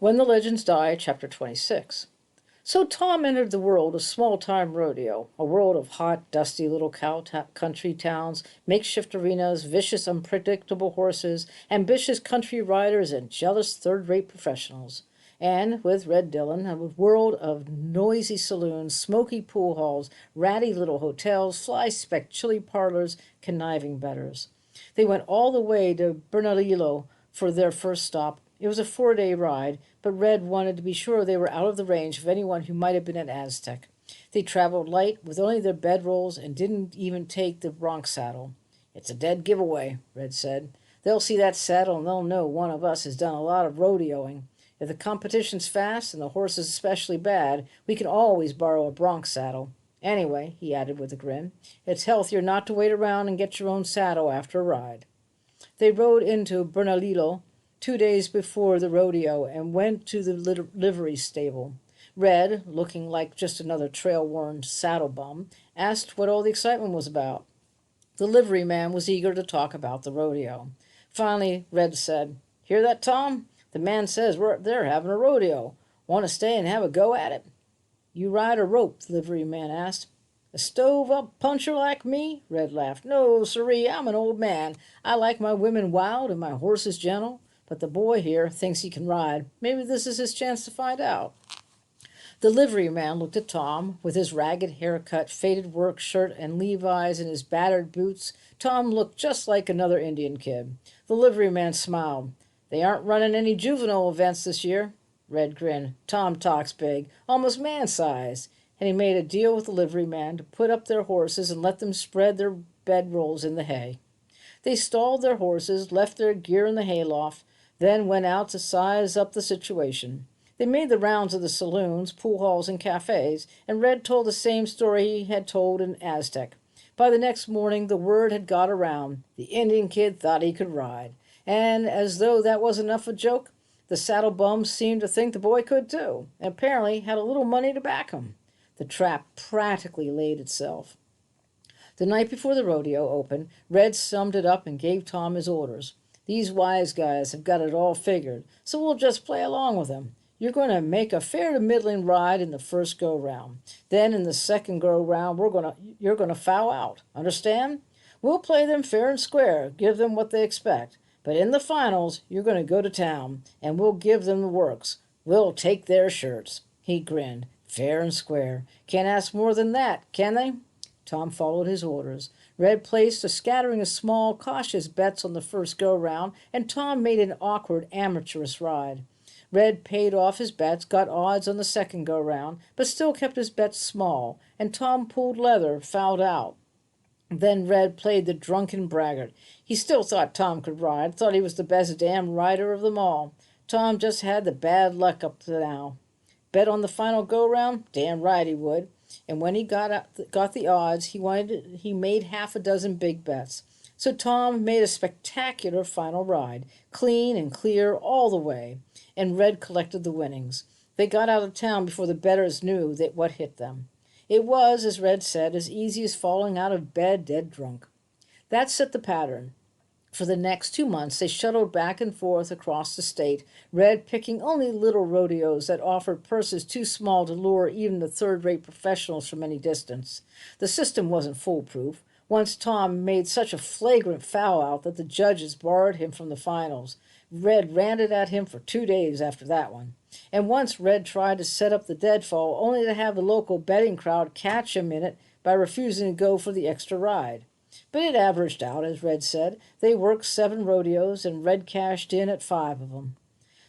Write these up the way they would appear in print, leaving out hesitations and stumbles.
When the Legends Die, Chapter 26. So Tom entered the world of small-time rodeo, a world of hot, dusty little country towns, makeshift arenas, vicious, unpredictable horses, ambitious country riders, and jealous third-rate professionals. And, with Red Dillon, a world of noisy saloons, smoky pool halls, ratty little hotels, fly-specked chili parlors, conniving betters. They went all the way to Bernalillo for their first stop. It was a 4-day ride, but Red wanted to be sure they were out of the range of anyone who might have been an Aztec. They traveled light with only their bedrolls and didn't even take the bronc saddle. "It's a dead giveaway," Red said. "They'll see that saddle and they'll know one of us has done a lot of rodeoing. If the competition's fast and the horses especially bad, we can always borrow a bronc saddle. Anyway," he added with a grin, "it's healthier not to wait around and get your own saddle after a ride." They rode into Bernalillo 2 days before the rodeo and went to the livery stable. Red, looking like just another trail-worn saddle bum, asked what all the excitement was about. The livery man was eager to talk about the rodeo. Finally, Red said, "Hear that, Tom? The man says they're having a rodeo. Want to stay and have a go at it?" "You ride or rope?" the livery man asked. "A stove-up puncher like me?" Red laughed. "No, sirree, I'm an old man. I like my women wild and my horses gentle. But the boy here thinks he can ride. Maybe this is his chance to find out." The livery man looked at Tom. With his ragged haircut, faded work shirt, and Levi's and his battered boots, Tom looked just like another Indian kid. The livery man smiled. "They aren't running any juvenile events this year." Red grinned. "Tom talks big, almost man-sized." And he made a deal with the livery man to put up their horses and let them spread their bedrolls in the hay. They stalled their horses, left their gear in the hayloft, then went out to size up the situation. They made the rounds of the saloons, pool halls, and cafes, and Red told the same story he had told in Aztec. By the next morning, the word had got around. The Indian kid thought he could ride. And as though that wasn't enough of a joke, the saddle bums seemed to think the boy could too, and apparently had a little money to back him. The trap practically laid itself. The night before the rodeo opened, Red summed it up and gave Tom his orders. "These wise guys have got it all figured, so we'll just play along with them. You're going to make a fair to middling ride in the first go-round. Then in the second go-round, you're going to foul out. Understand? We'll play them fair and square, give them what they expect. But in the finals, you're going to go to town, and we'll give them the works. We'll take their shirts." He grinned. Fair and square. Can't ask more than that, can they? Tom followed his orders. Red placed a scattering of small, cautious bets on the first go-round, and Tom made an awkward, amateurish ride. Red paid off his bets, got odds on the second go-round, but still kept his bets small, and Tom pulled leather, fouled out. Then Red played the drunken braggart. He still thought Tom could ride, thought he was the best damn rider of them all. Tom just had the bad luck up to now. Bet on the final go-round? Damn right he would. And when he got the odds, he made half a dozen big bets. So Tom made a spectacular final ride, clean and clear all the way, and Red collected the winnings. They got out of town before the bettors knew what hit them. It was, as Red said, as easy as falling out of bed dead drunk. That set the pattern. For the next 2 months, they shuttled back and forth across the state, Red picking only little rodeos that offered purses too small to lure even the third-rate professionals from any distance. The system wasn't foolproof. Once Tom made such a flagrant foul-out that the judges barred him from the finals. Red ranted at him for 2 days after that one. And once Red tried to set up the deadfall, only to have the local betting crowd catch him in it by refusing to go for the extra ride. But it averaged out, as Red said. They worked 7 rodeos, and Red cashed in at 5 of them.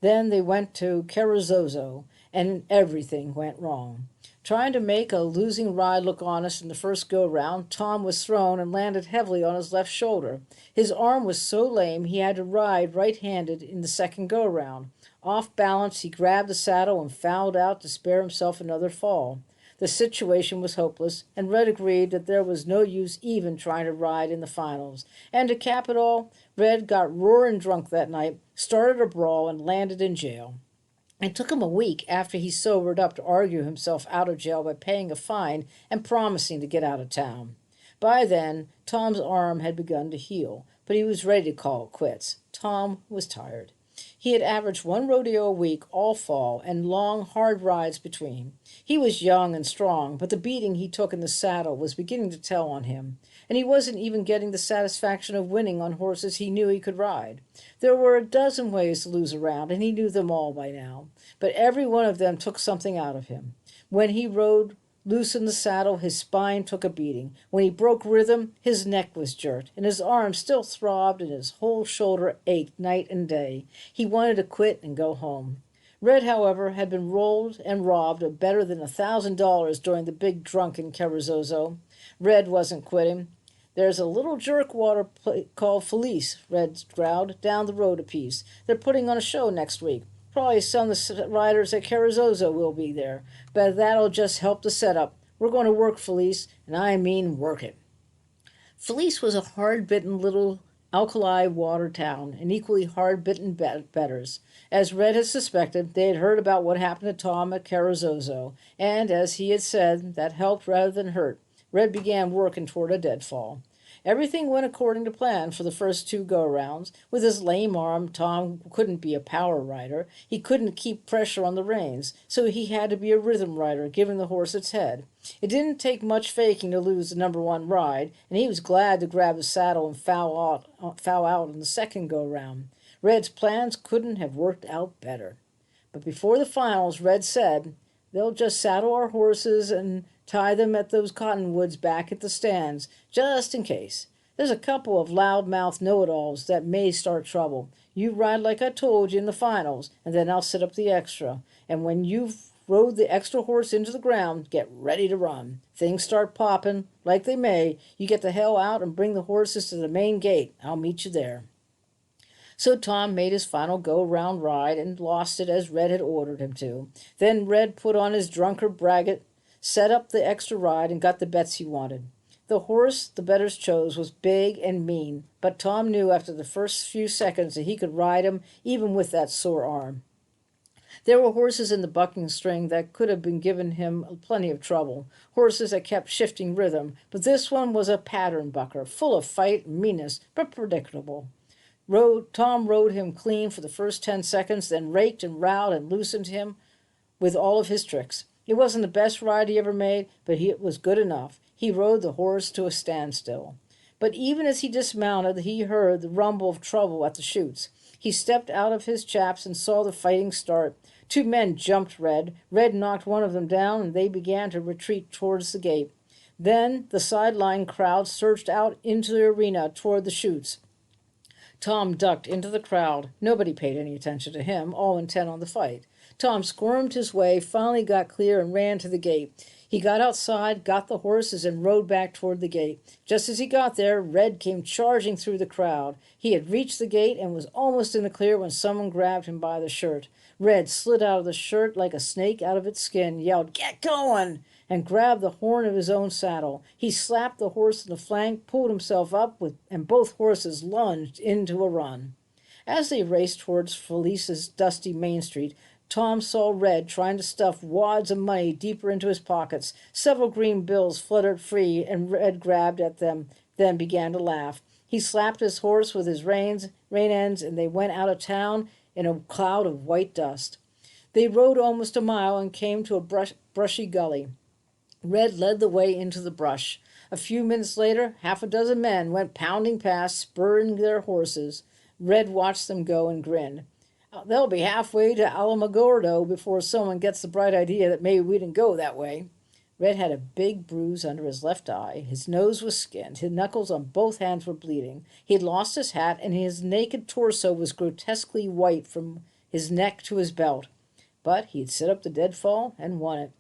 Then they went to Carrizozo, and everything went wrong. Trying to make a losing ride look honest in the first go-round, Tom was thrown and landed heavily on his left shoulder. His arm was so lame he had to ride right-handed in the second go-round. Off balance, he grabbed the saddle and fouled out to spare himself another fall. The situation was hopeless, and Red agreed that there was no use even trying to ride in the finals. And to cap it all, Red got roaring drunk that night, started a brawl, and landed in jail. It took him a week after he sobered up to argue himself out of jail by paying a fine and promising to get out of town. By then, Tom's arm had begun to heal, but he was ready to call it quits. Tom was tired. He had averaged one rodeo a week all fall and long, hard rides between. He was young and strong, but the beating he took in the saddle was beginning to tell on him, and he wasn't even getting the satisfaction of winning on horses he knew he could ride. There were a dozen ways to lose a round, and he knew them all by now, but every one of them took something out of him. When he rode loose in the saddle, his spine took a beating. When he broke rhythm, his neck was jerked, and his arm still throbbed, and his whole shoulder ached night and day. He wanted to quit and go home. Red, however, had been rolled and robbed of better than $1,000 during the big drunk in Carrizozo. Red wasn't quitting. There's a little jerkwater called Felice, Red growled, down the road a piece. They're putting on a show next week. Probably some of the riders at Carrizozo will be there, but that'll just help the setup. We're going to work Felice, and I mean work it. Felice was a hard-bitten little alkali water town, and equally hard-bitten betters. As Red had suspected, they had heard about what happened to Tom at Carrizozo, and, as he had said, that helped rather than hurt. Red began working toward a deadfall. Everything went according to plan for the first two go-rounds. With his lame arm, Tom couldn't be a power rider. He couldn't keep pressure on the reins, so he had to be a rhythm rider, giving the horse its head. It didn't take much faking to lose the number one ride, and he was glad to grab the saddle and foul out in the second go-round. Red's plans couldn't have worked out better. But before the finals, Red said, "They'll just saddle our horses and tie them at those cottonwoods back at the stands, just in case. There's a couple of loud-mouthed know-it-alls that may start trouble. You ride like I told you in the finals, and then I'll set up the extra. And when you've rode the extra horse into the ground, get ready to run. Things start popping, like they may. You get the hell out and bring the horses to the main gate. I'll meet you there." So Tom made his final go-round ride and lost it as Red had ordered him to. Then Red put on his drunkard braggart, set up the extra ride, and got the bets he wanted. The horse the bettors chose was big and mean, but Tom knew after the first few seconds that he could ride him even with that sore arm. There were horses in the bucking string that could have been given him plenty of trouble, horses that kept shifting rhythm, but this one was a pattern bucker, full of fight and meanness, but predictable. Tom rode him clean for the first 10 seconds, then raked and rowed and loosened him with all of his tricks. It wasn't the best ride he ever made, but it was good enough. He rode the horse to a standstill. But even as he dismounted, he heard the rumble of trouble at the chutes. He stepped out of his chaps and saw the fighting start. Two men jumped Red. Red knocked one of them down, and they began to retreat towards the gate. Then the sideline crowd surged out into the arena toward the chutes. Tom ducked into the crowd. Nobody paid any attention to him, all intent on the fight. Tom squirmed his way, finally got clear, and ran to the gate. He got outside, got the horses, and rode back toward the gate. Just as he got there, Red came charging through the crowd. He had reached the gate and was almost in the clear when someone grabbed him by the shirt. Red slid out of the shirt like a snake out of its skin, yelled, "Get going!" and grabbed the horn of his own saddle. He slapped the horse in the flank, pulled himself up, and both horses lunged into a run. As they raced towards Felice's dusty Main Street, Tom saw Red trying to stuff wads of money deeper into his pockets. Several green bills fluttered free, and Red grabbed at them, then began to laugh. He slapped his horse with his rein ends, and they went out of town in a cloud of white dust. They rode almost a mile and came to a brushy gully. Red led the way into the brush. A few minutes later, half a dozen men went pounding past, spurring their horses. Red watched them go and grinned. "They'll be halfway to Alamogordo before someone gets the bright idea that maybe we didn't go that way." Red had a big bruise under his left eye. His nose was skinned. His knuckles on both hands were bleeding. He had lost his hat, and his naked torso was grotesquely white from his neck to his belt. But he had set up the deadfall and won it.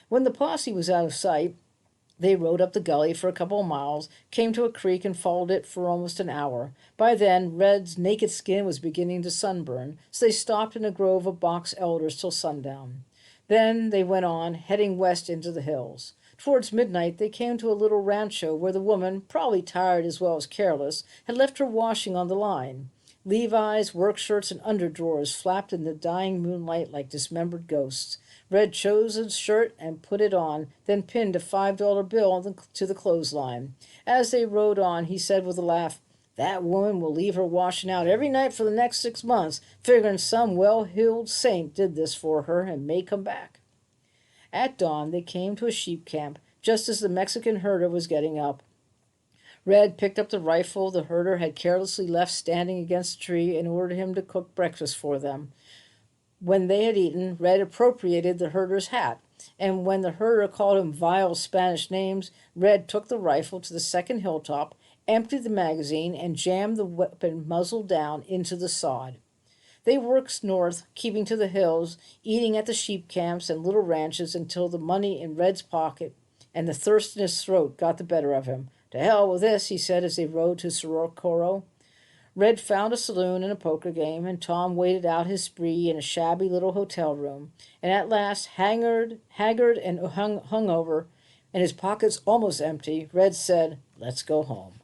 When the posse was out of sight, they rode up the gully for a couple of miles, came to a creek, and followed it for almost an hour. By then, Red's naked skin was beginning to sunburn, so they stopped in a grove of box elders till sundown. Then they went on, heading west into the hills. Towards midnight, they came to a little rancho where the woman, probably tired as well as careless, had left her washing on the line. Levi's, work shirts, and underdrawers flapped in the dying moonlight like dismembered ghosts. Red chose his shirt and put it on, then pinned a $5 bill to the clothesline. As they rode on, he said with a laugh, That woman will leave her washing out every night for the next 6 months, figuring some well-heeled saint did this for her and may come back. At dawn, they came to a sheep camp, just as the Mexican herder was getting up. Red picked up the rifle the herder had carelessly left standing against a tree and ordered him to cook breakfast for them. When they had eaten, Red appropriated the herder's hat, and when the herder called him vile Spanish names, Red took the rifle to the second hilltop, emptied the magazine, and jammed the weapon muzzle down into the sod. They worked north, keeping to the hills, eating at the sheep camps and little ranches until the money in Red's pocket and the thirst in his throat got the better of him. To hell with this, he said as they rode to Socorro. Red found a saloon and a poker game, and Tom waited out his spree in a shabby little hotel room. And at last, haggard and hungover, and his pockets almost empty, Red said, "Let's go home."